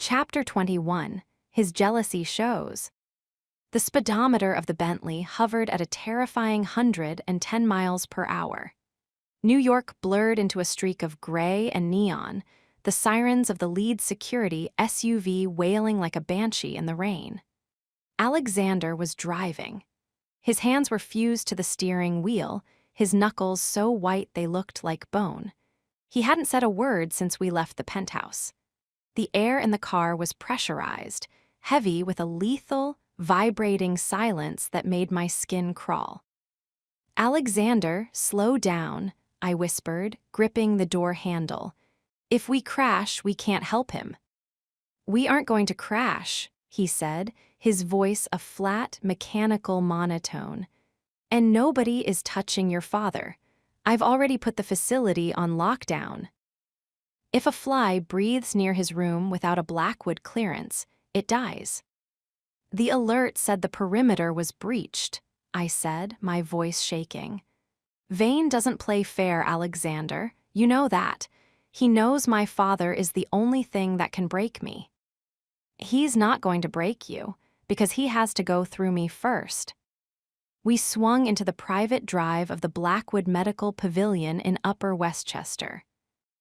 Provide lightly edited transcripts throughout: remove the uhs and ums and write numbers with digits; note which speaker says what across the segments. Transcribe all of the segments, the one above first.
Speaker 1: Chapter 21. His Jealousy Shows. The speedometer of the Bentley hovered at a terrifying 110 miles per hour. New York blurred into a streak of gray and neon, the sirens of the lead security SUV wailing like a banshee in the rain. Alexander was driving. His hands were fused to the steering wheel, his knuckles so white they looked like bone. He hadn't said a word since we left the penthouse. The air in the car was pressurized, heavy with a lethal, vibrating silence that made my skin crawl. "Alexander, slow down," I whispered, gripping the door handle. "If we crash, we can't help him." "We aren't going to crash," he said, his voice a flat, mechanical monotone. "And nobody is touching your father. I've already put the facility on lockdown. If a fly breathes near his room without a Blackwood clearance, it dies." "The alert said the perimeter was breached," I said, my voice shaking. "Vane doesn't play fair, Alexander. You know that. He knows my father is the only thing that can break me." "He's not going to break you, because he has to go through me first." We swung into the private drive of the Blackwood Medical Pavilion in Upper Westchester.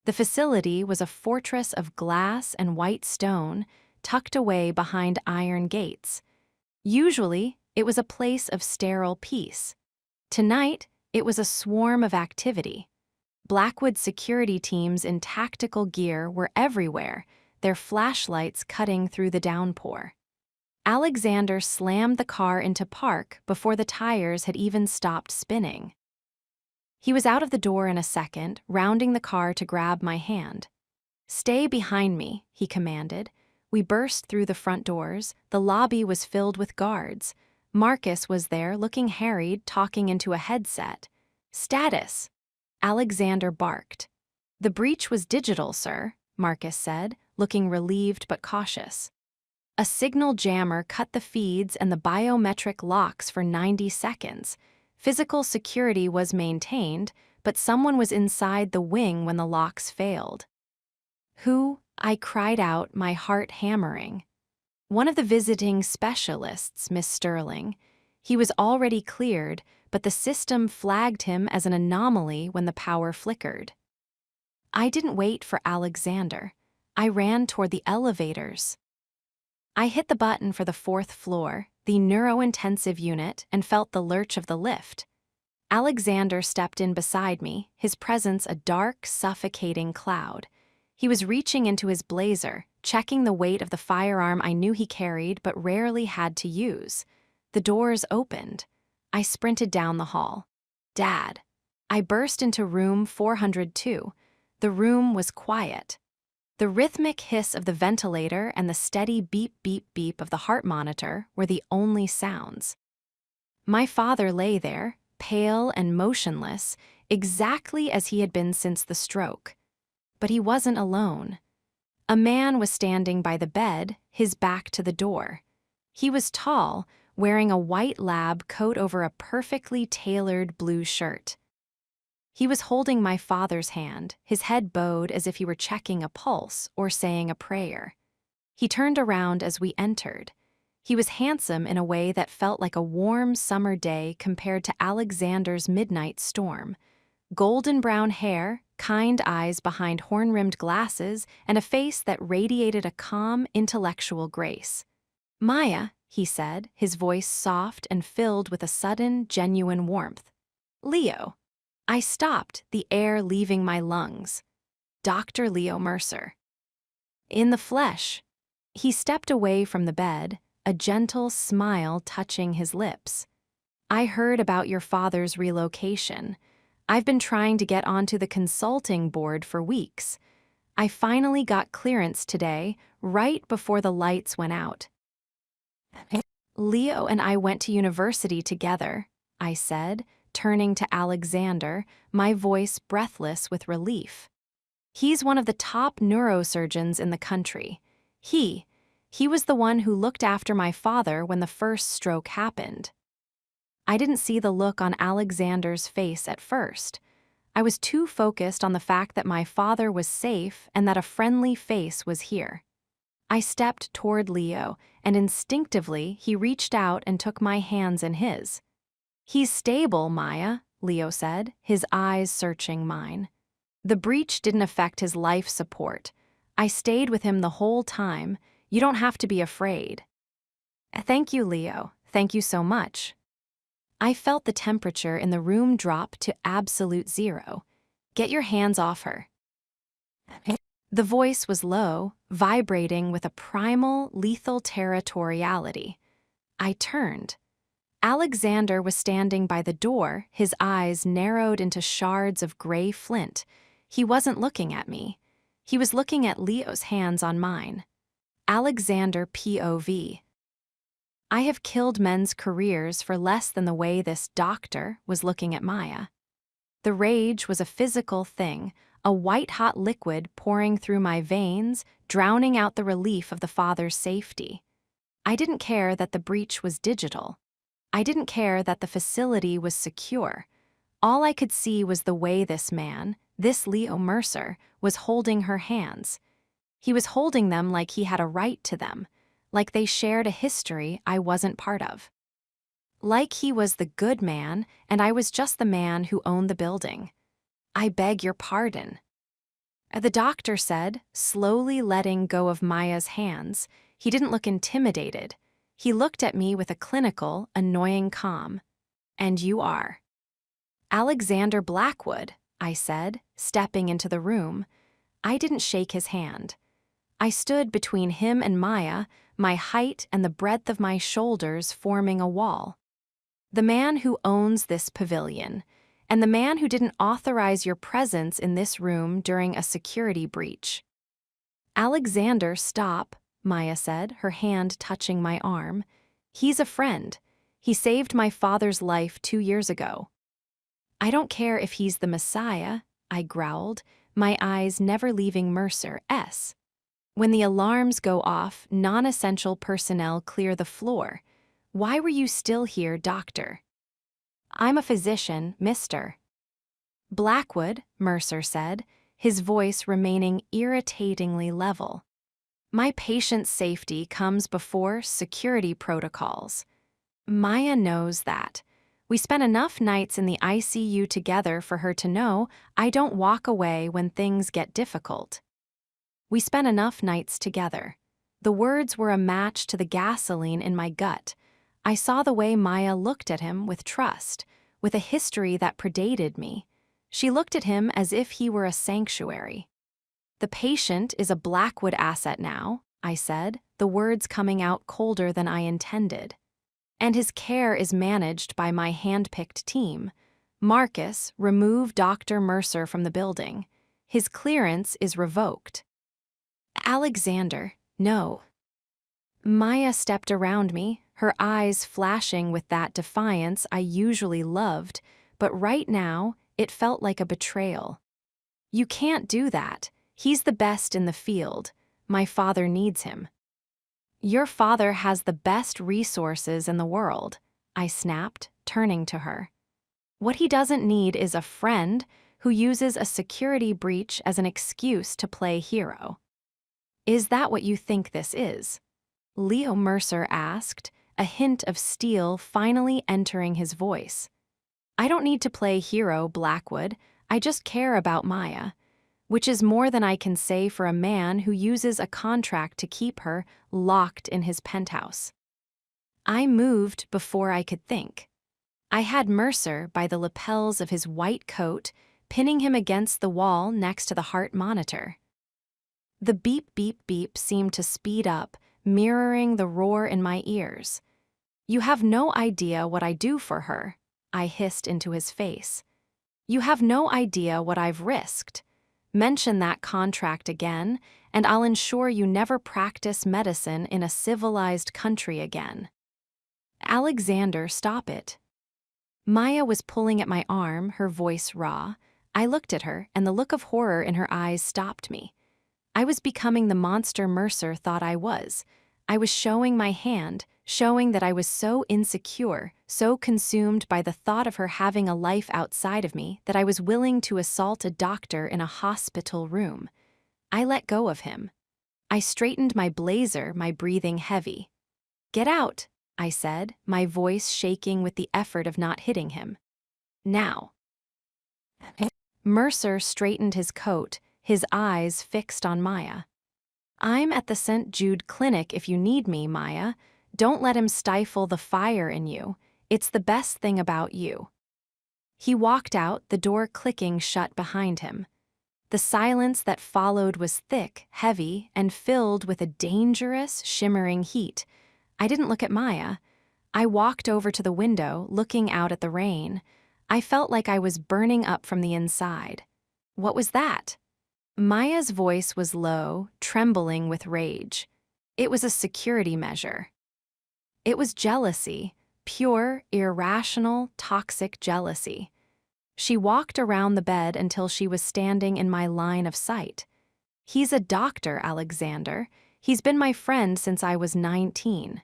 Speaker 1: The facility was a fortress of glass and white stone, tucked away behind iron gates. Usually, it was a place of sterile peace. Tonight, it was a swarm of activity. Blackwood security teams in tactical gear were everywhere, their flashlights cutting through the downpour. Alexander slammed the car into park before the tires had even stopped spinning. He was out of the door in a second, rounding the car to grab my hand. "Stay behind me," he commanded. We burst through the front doors. The lobby was filled with guards. Marcus was there, looking harried, talking into a headset. "Status," Alexander barked. "The breach was digital, sir," Marcus said, looking relieved but cautious. "A signal jammer cut the feeds and the biometric locks for 90 seconds. Physical security was maintained, but someone was inside the wing when the locks failed." "Who?" I cried out, my heart hammering. "One of the visiting specialists, Miss Sterling. He was already cleared, but the system flagged him as an anomaly when the power flickered." I didn't wait for Alexander. I ran toward the elevators. I hit the button for the 4th floor, the neurointensive unit, and felt the lurch of the lift. Alexander stepped in beside me, his presence a dark, suffocating cloud. He was reaching into his blazer, checking the weight of the firearm I knew he carried but rarely had to use. The doors opened. I sprinted down the hall. "Dad." I burst into room 402. The room was quiet. The rhythmic hiss of the ventilator and the steady beep, beep, beep of the heart monitor were the only sounds. My father lay there, pale and motionless, exactly as he had been since the stroke. But he wasn't alone. A man was standing by the bed, his back to the door. He was tall, wearing a white lab coat over a perfectly tailored blue shirt. He was holding my father's hand, his head bowed as if he were checking a pulse or saying a prayer. He turned around as we entered. He was handsome in a way that felt like a warm summer day compared to Alexander's midnight storm. Golden brown hair, kind eyes behind horn-rimmed glasses, and a face that radiated a calm, intellectual grace. "Maya," he said, his voice soft and filled with a sudden, genuine warmth. "Leo." I stopped, the air leaving my lungs. "Dr. Leo Mercer." "In the flesh." He stepped away from the bed, a gentle smile touching his lips. "I heard about your father's relocation. I've been trying to get onto the consulting board for weeks. I finally got clearance today, right before the lights went out." "Leo and I went to university together," I said, turning to Alexander, my voice breathless with relief. "He's one of the top neurosurgeons in the country. He was the one who looked after my father when the first stroke happened." I didn't see the look on Alexander's face at first. I was too focused on the fact that my father was safe and that a friendly face was here. I stepped toward Leo, and instinctively he reached out and took my hands in his. "He's stable, Maya," Leo said, his eyes searching mine. "The breach didn't affect his life support. I stayed with him the whole time. You don't have to be afraid." "Thank you, Leo. Thank you so much." I felt the temperature in the room drop to absolute zero. "Get your hands off her." The voice was low, vibrating with a primal, lethal territoriality. I turned. Alexander was standing by the door, his eyes narrowed into shards of gray flint. He wasn't looking at me. He was looking at Leo's hands on mine. Alexander POV. I have killed men's careers for less than the way this doctor was looking at Maya. The rage was a physical thing, a white-hot liquid pouring through my veins, drowning out the relief of the father's safety. I didn't care that the breach was digital. I didn't care that the facility was secure. All I could see was the way this man, this Leo Mercer, was holding her hands. He was holding them like he had a right to them, like they shared a history I wasn't part of. Like he was the good man and I was just the man who owned the building. "I beg your pardon," the doctor said, slowly letting go of Maya's hands. He didn't look intimidated. He looked at me with a clinical, annoying calm. "And you are?" "Alexander Blackwood," I said, stepping into the room. I didn't shake his hand. I stood between him and Maya, my height and the breadth of my shoulders forming a wall. "The man who owns this pavilion, and the man who didn't authorize your presence in this room during a security breach." "Alexander, stop," Maya said, her hand touching my arm. "He's a friend. He saved my father's life 2 years ago." "I don't care if he's the Messiah," I growled, my eyes never leaving Mercer S. "When the alarms go off, non-essential personnel clear the floor. Why were you still here, doctor?" "I'm a physician, mister." "Blackwood," Mercer said, his voice remaining irritatingly level. "My patient's safety comes before security protocols. Maya knows that. We spent enough nights in the ICU together for her to know I don't walk away when things get difficult." We spent enough nights together. The words were a match to the gasoline in my gut. I saw the way Maya looked at him with trust, with a history that predated me. She looked at him as if he were a sanctuary. "The patient is a Blackwood asset now," I said, the words coming out colder than I intended. "And his care is managed by my hand-picked team. Marcus, remove Dr. Mercer from the building. His clearance is revoked." "Alexander, no." Maya stepped around me, her eyes flashing with that defiance I usually loved, but right now it felt like a betrayal. "You can't do that. He's the best in the field. My father needs him." "Your father has the best resources in the world," I snapped, turning to her. "What he doesn't need is a friend who uses a security breach as an excuse to play hero." "Is that what you think this is?" Leo Mercer asked, a hint of steel finally entering his voice. "I don't need to play hero, Blackwood. I just care about Maya, which is more than I can say for a man who uses a contract to keep her locked in his penthouse." I moved before I could think. I had Mercer by the lapels of his white coat, pinning him against the wall next to the heart monitor. The beep, beep, beep seemed to speed up, mirroring the roar in my ears. "You have no idea what I do for her," I hissed into his face. "You have no idea what I've risked. Mention that contract again, and I'll ensure you never practice medicine in a civilized country again." "Alexander, stop it." Maya was pulling at my arm, her voice raw. I looked at her, and the look of horror in her eyes stopped me. I was becoming the monster Mercer thought I was. I was showing my hand, showing that I was so insecure, so consumed by the thought of her having a life outside of me that I was willing to assault a doctor in a hospital room. I let go of him. I straightened my blazer, my breathing heavy. "Get out," I said, my voice shaking with the effort of not hitting him. "Now." Mercer straightened his coat, his eyes fixed on Maya. "I'm at the St. Jude Clinic if you need me, Maya. Don't let him stifle the fire in you. It's the best thing about you." He walked out, the door clicking shut behind him. The silence that followed was thick, heavy, and filled with a dangerous, shimmering heat. I didn't look at Maya. I walked over to the window, looking out at the rain. I felt like I was burning up from the inside. What was that? Maya's voice was low, trembling with rage. It was a security measure. It was jealousy, pure, irrational, toxic jealousy. She walked around the bed until she was standing in my line of sight. "He's a doctor, Alexander. He's been my friend since I was 19.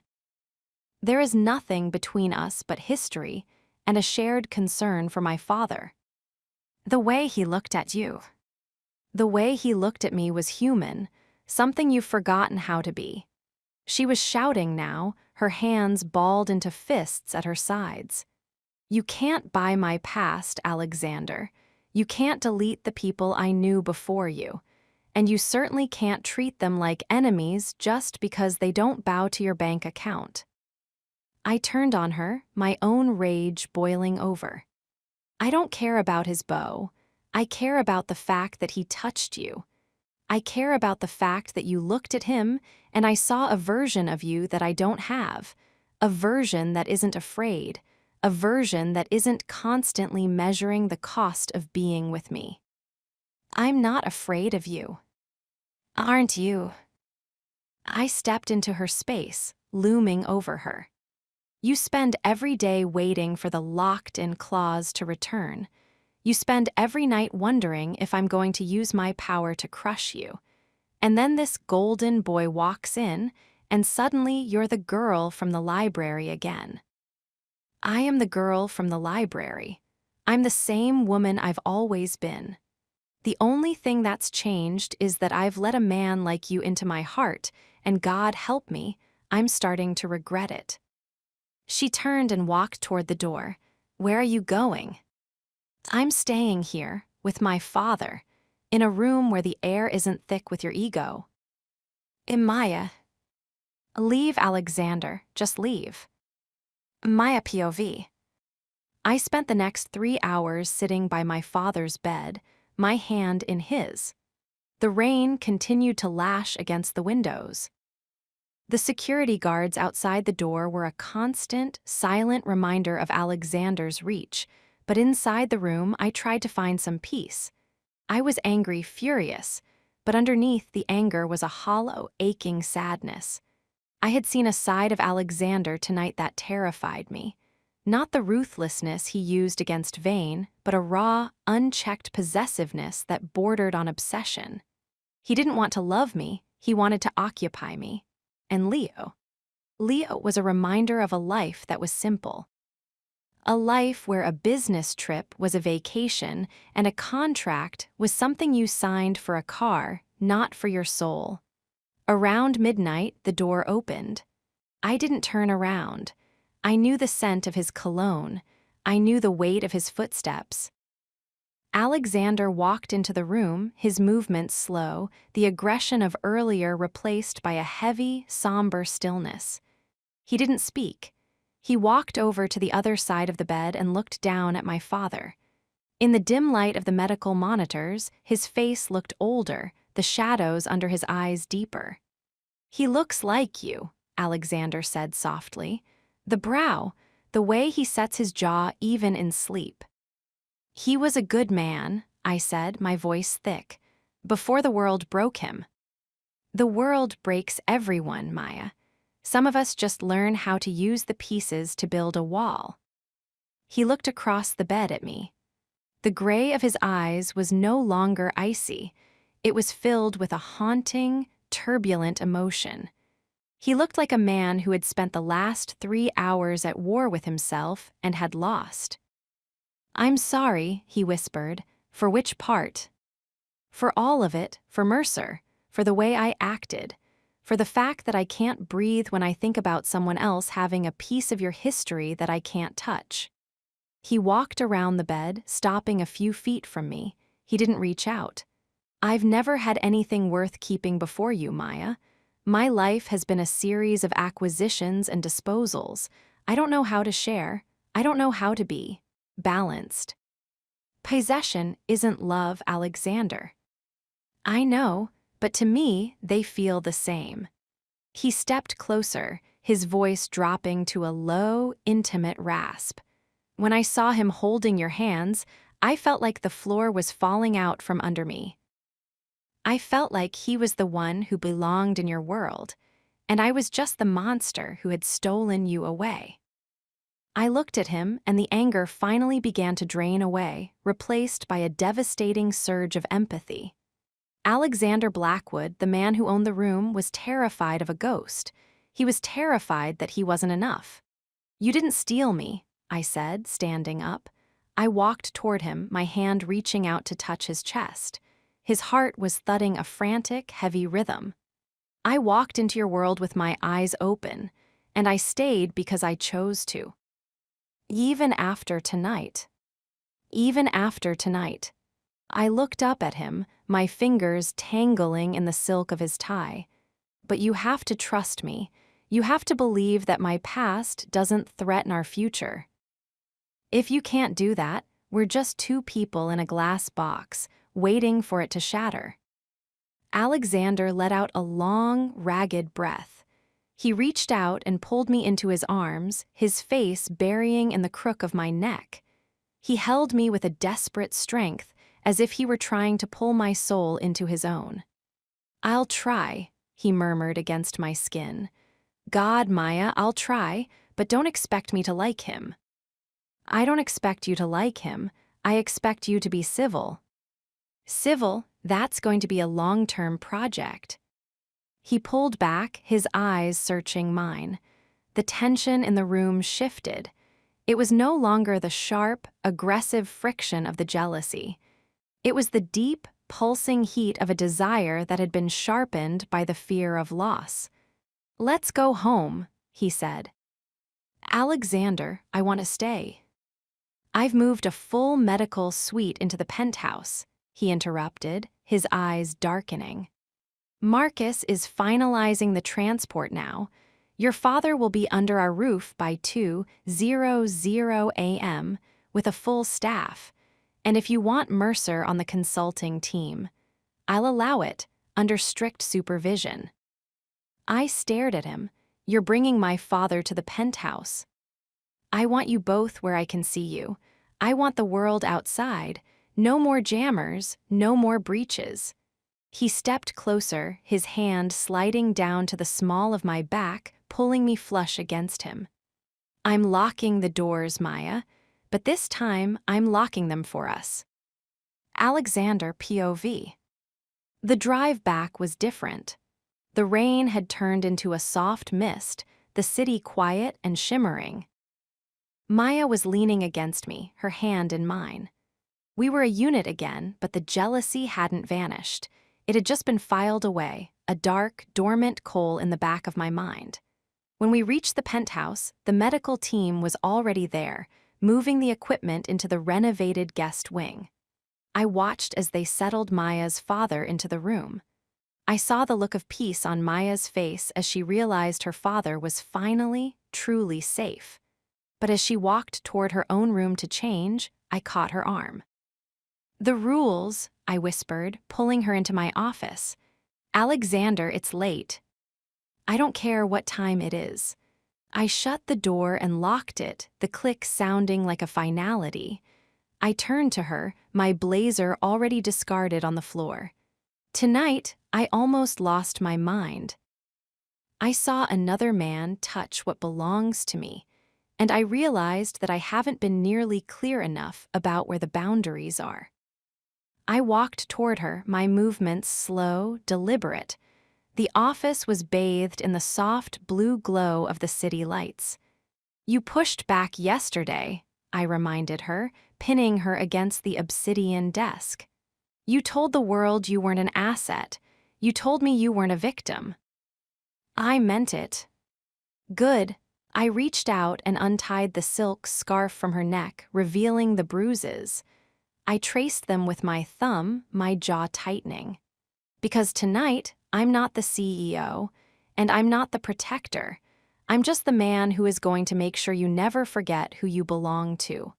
Speaker 1: There is nothing between us but history and a shared concern for my father." The way he looked at you. The way he looked at me was human, something you've forgotten how to be. She was shouting now, her hands balled into fists at her sides. "You can't buy my past, Alexander. You can't delete the people I knew before you. And you certainly can't treat them like enemies just because they don't bow to your bank account." I turned on her, my own rage boiling over. "I don't care about his beau. I care about the fact that he touched you. I care about the fact that you looked at him and I saw a version of you that I don't have, a version that isn't afraid, a version that isn't constantly measuring the cost of being with me. I'm not afraid of you. Aren't you?" I stepped into her space, looming over her. "You spend every day waiting for the locked-in clause to return. You spend every night wondering if I'm going to use my power to crush you. And then this golden boy walks in, and suddenly you're the girl from the library again." I am the girl from the library. I'm the same woman I've always been. The only thing that's changed is that I've let a man like you into my heart, and God help me, I'm starting to regret it. She turned and walked toward the door. "Where are you going?" "I'm staying here, with my father, in a room where the air isn't thick with your ego." "Maya." "Leave, Alexander, just leave." Maya POV. I spent the next 3 hours sitting by my father's bed, my hand in his. The rain continued to lash against the windows. The security guards outside the door were a constant, silent reminder of Alexander's reach, but inside the room I tried to find some peace. I was angry, furious, but underneath the anger was a hollow, aching sadness. I had seen a side of Alexander tonight that terrified me. Not the ruthlessness he used against Vane, but a raw, unchecked possessiveness that bordered on obsession. He didn't want to love me, he wanted to occupy me. And Leo. Leo was a reminder of a life that was simple. A life where a business trip was a vacation and a contract was something you signed for a car, not for your soul. Around midnight, the door opened. I didn't turn around. I knew the scent of his cologne. I knew the weight of his footsteps. Alexander walked into the room, his movements slow, the aggression of earlier replaced by a heavy, somber stillness. He didn't speak. He walked over to the other side of the bed and looked down at my father. In the dim light of the medical monitors, his face looked older, the shadows under his eyes deeper. "He looks like you," Alexander said softly. "The brow, the way he sets his jaw even in sleep." "He was a good man," I said, my voice thick, "before the world broke him." "The world breaks everyone, Maya. Some of us just learn how to use the pieces to build a wall." He looked across the bed at me. The gray of his eyes was no longer icy. It was filled with a haunting, turbulent emotion. He looked like a man who had spent the last 3 hours at war with himself and had lost. "I'm sorry," he whispered. "For which part?" "For all of it, for Mercer, for the way I acted, for the fact that I can't breathe when I think about someone else having a piece of your history that I can't touch. He walked around the bed, stopping a few feet from me. He didn't reach out. I've never had anything worth keeping before you, Maya. My life has been a series of acquisitions and disposals. I don't know how to share. I don't know how to be balanced. Possession isn't love, Alexander. I know, but to me, they feel the same. He stepped closer, his voice dropping to a low, intimate rasp. When I saw him holding your hands, I felt like the floor was falling out from under me. I felt like he was the one who belonged in your world, and I was just the monster who had stolen you away. I looked at him, and the anger finally began to drain away, replaced by a devastating surge of empathy. Alexander Blackwood, the man who owned the room, was terrified of a ghost. He was terrified that he wasn't enough. "You didn't steal me," I said, standing up. I walked toward him, my hand reaching out to touch his chest. His heart was thudding a frantic, heavy rhythm. "I walked into your world with my eyes open, and I stayed because I chose to. Even after tonight. Even after tonight." I looked up at him, my fingers tangling in the silk of his tie. "But you have to trust me. You have to believe that my past doesn't threaten our future. If you can't do that, we're just two people in a glass box, waiting for it to shatter." Alexander let out a long, ragged breath. He reached out and pulled me into his arms, his face burying in the crook of my neck. He held me with a desperate strength, as if he were trying to pull my soul into his own. "I'll try," he murmured against my skin. "God, Maya, I'll try, but don't expect me to like him." "I don't expect you to like him. I expect you to be civil." "Civil? That's going to be a long-term project." He pulled back, his eyes searching mine. The tension in the room shifted. It was no longer the sharp, aggressive friction of the jealousy. It was the deep, pulsing heat of a desire that had been sharpened by the fear of loss. "Let's go home," he said. "Alexander, I want to stay." "I've moved a full medical suite into the penthouse," he interrupted, his eyes darkening. "Marcus is finalizing the transport now. Your father will be under our roof by 2:00 a.m. with a full staff. And if you want Mercer on the consulting team, I'll allow it, under strict supervision." I stared at him. "You're bringing my father to the penthouse." "I want you both where I can see you. I want the world outside. No more jammers, no more breaches." He stepped closer, his hand sliding down to the small of my back, pulling me flush against him. "I'm locking the doors, Maya, but this time I'm locking them for us." Alexander POV. The drive back was different. The rain had turned into a soft mist, the city quiet and shimmering. Maya was leaning against me, her hand in mine. We were a unit again, but the jealousy hadn't vanished. It had just been filed away, a dark, dormant coal in the back of my mind. When we reached the penthouse, the medical team was already there, moving the equipment into the renovated guest wing. I watched as they settled Maya's father into the room. I saw the look of peace on Maya's face as she realized her father was finally, truly safe. But as she walked toward her own room to change, I caught her arm. "The rules," I whispered, pulling her into my office. "Alexander, it's late." "I don't care what time it is." I shut the door and locked it, the click sounding like a finality. I turned to her, my blazer already discarded on the floor. "Tonight, I almost lost my mind. I saw another man touch what belongs to me, and I realized that I haven't been nearly clear enough about where the boundaries are." I walked toward her, my movements slow, deliberate. The office was bathed in the soft blue glow of the city lights. "You pushed back yesterday," I reminded her, pinning her against the obsidian desk. "You told the world you weren't an asset. You told me you weren't a victim." I meant it. Good. I reached out and untied the silk scarf from her neck, revealing the bruises. I traced them with my thumb, my jaw tightening. Because tonight, I'm not the CEO, and I'm not the protector. I'm just the man who is going to make sure you never forget who you belong to.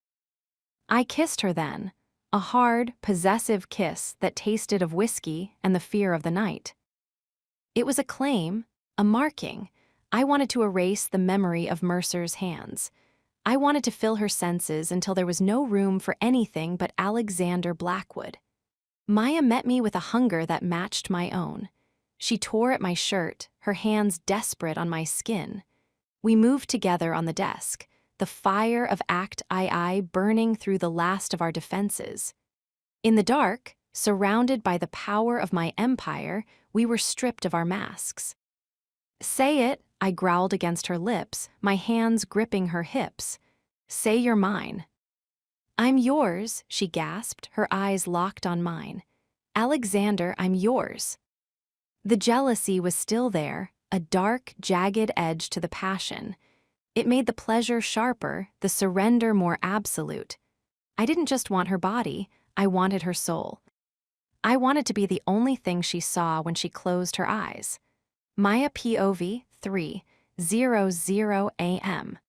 Speaker 1: I kissed her then, a hard, possessive kiss that tasted of whiskey and the fear of the night. It was a claim, a marking. I wanted to erase the memory of Mercer's hands. I wanted to fill her senses until there was no room for anything but Alexander Blackwood. Maya met me with a hunger that matched my own. She tore at my shirt, her hands desperate on my skin. We moved together on the desk, the fire of Act II burning through the last of our defenses. In the dark, surrounded by the power of my empire, we were stripped of our masks. Say it, I growled against her lips, my hands gripping her hips. Say you're mine. I'm yours, she gasped, her eyes locked on mine. Alexander, I'm yours. The jealousy was still there, a dark, jagged edge to the passion. It made the pleasure sharper, the surrender more absolute. I didn't just want her body, I wanted her soul. I wanted to be the only thing she saw when she closed her eyes. Maya POV 3:00 a.m.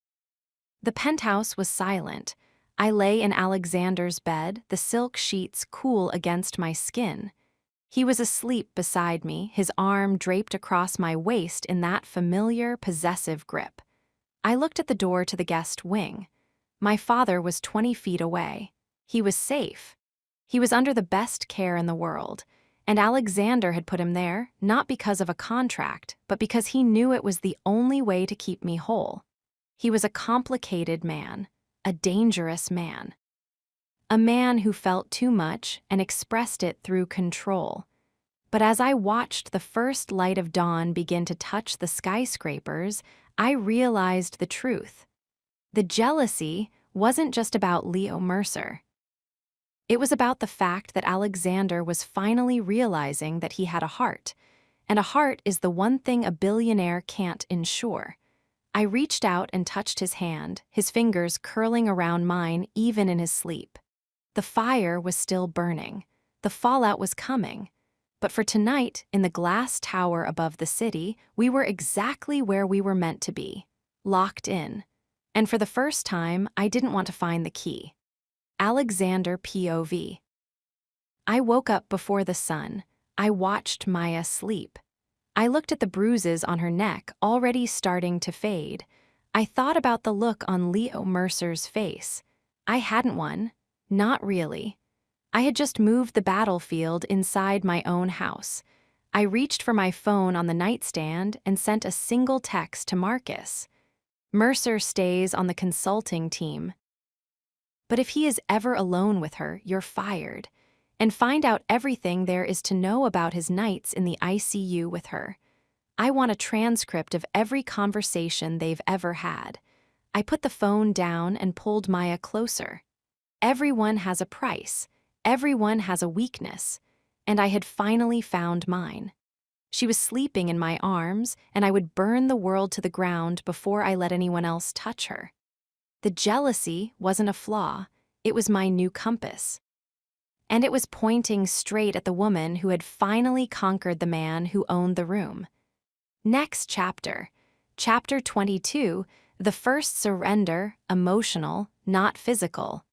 Speaker 1: The penthouse was silent. I lay in Alexander's bed, the silk sheets cool against my skin. He was asleep beside me, his arm draped across my waist in that familiar, possessive grip. I looked at the door to the guest wing. My father was 20 feet away. He was safe. He was under the best care in the world, and Alexander had put him there, not because of a contract, but because he knew it was the only way to keep me whole. He was a complicated man, a dangerous man. A man who felt too much and expressed it through control. But as I watched the first light of dawn begin to touch the skyscrapers, I realized the truth. The jealousy wasn't just about Leo Mercer. It was about the fact that Alexander was finally realizing that he had a heart, and a heart is the one thing a billionaire can't insure. I reached out and touched his hand, his fingers curling around mine even in his sleep. The fire was still burning. The fallout was coming. But for tonight, in the glass tower above the city, we were exactly where we were meant to be, locked in. And for the first time, I didn't want to find the key. Alexander POV. I woke up before the sun. I watched Maya sleep. I looked at the bruises on her neck, already starting to fade. I thought about the look on Leo Mercer's face. I hadn't one. Not really. I had just moved the battlefield inside my own house. I reached for my phone on the nightstand and sent a single text to Marcus. Mercer stays on the consulting team. But if he is ever alone with her, you're fired. And find out everything there is to know about his nights in the ICU with her. I want a transcript of every conversation they've ever had. I put the phone down and pulled Maya closer. Everyone has a price. Everyone has a weakness. And I had finally found mine. She was sleeping in my arms, and I would burn the world to the ground before I let anyone else touch her. The jealousy wasn't a flaw. It was my new compass. And it was pointing straight at the woman who had finally conquered the man who owned the room. Next chapter, Chapter 22, the first surrender, emotional, not physical.